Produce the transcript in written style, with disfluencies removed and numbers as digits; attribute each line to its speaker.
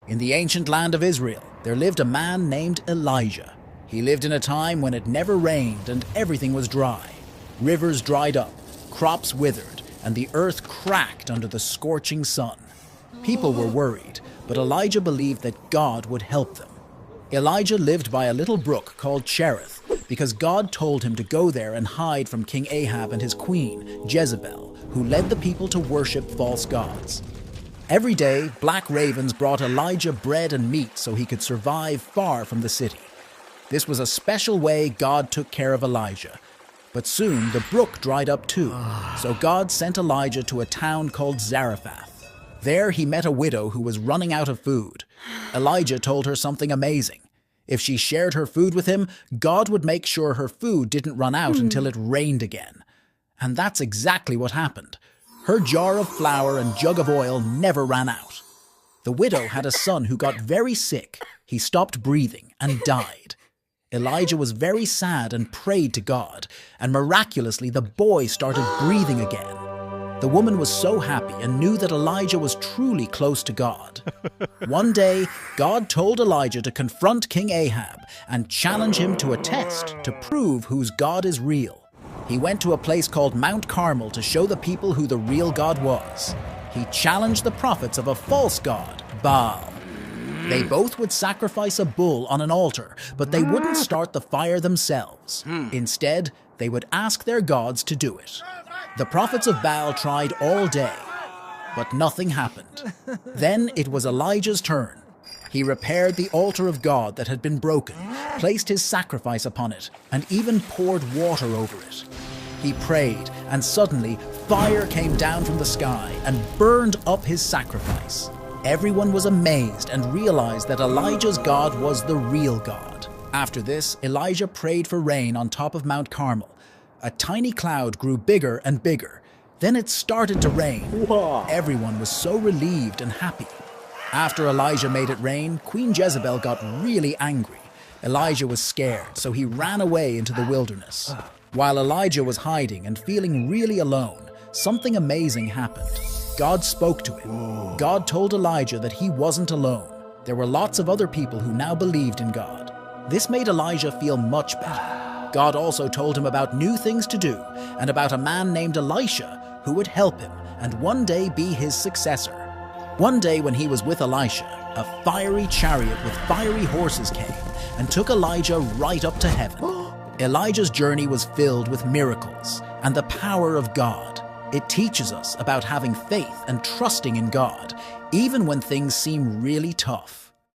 Speaker 1: In the ancient land of Israel, there lived a man named Elijah. He lived in a time when it never rained and everything was dry. Rivers dried up, crops withered, and the earth cracked under the scorching sun. People were worried, but Elijah believed that God would help them. Elijah lived by a little brook called Cherith because God told him to go there and hide from King Ahab and his queen, Jezebel, who led the people to worship false gods. Every day, black ravens brought Elijah bread and meat so he could survive far from the city. This was a special way God took care of Elijah. But soon the brook dried up too, so God sent Elijah to a town called Zarephath. There he met a widow who was running out of food. Elijah told her something amazing. If she shared her food with him, God would make sure her food didn't run out until it rained again. And that's exactly what happened. Her jar of flour and jug of oil never ran out. The widow had a son who got very sick. He stopped breathing and died. Elijah was very sad and prayed to God, and miraculously the boy started breathing again. The woman was so happy and knew that Elijah was truly close to God. One day, God told Elijah to confront King Ahab and challenge him to a test to prove whose God is real. He went to a place called Mount Carmel to show the people who the real God was. He challenged the prophets of a false god, Baal. They both would sacrifice a bull on an altar, but they wouldn't start the fire themselves. Instead, they would ask their gods to do it. The prophets of Baal tried all day, but nothing happened. Then it was Elijah's turn. He repaired the altar of God that had been broken, placed his sacrifice upon it, and even poured water over it. He prayed, and suddenly fire came down from the sky and burned up his sacrifice. Everyone was amazed and realized that Elijah's God was the real God. After this, Elijah prayed for rain on top of Mount Carmel. A tiny cloud grew bigger and bigger. Then it started to rain.
Speaker 2: Whoa.
Speaker 1: Everyone was so relieved and happy. After Elijah made it rain, Queen Jezebel got really angry. Elijah was scared, so he ran away into the wilderness. While Elijah was hiding and feeling really alone, something amazing happened. God spoke to him. God told Elijah that he wasn't alone. There were lots of other people who now believed in God. This made Elijah feel much better. God also told him about new things to do and about a man named Elisha who would help him and one day be his successor. One day when he was with Elisha, a fiery chariot with fiery horses came and took Elijah right up to heaven. Elijah's journey was filled with miracles and the power of God. It teaches us about having faith and trusting in God, even when things seem really tough.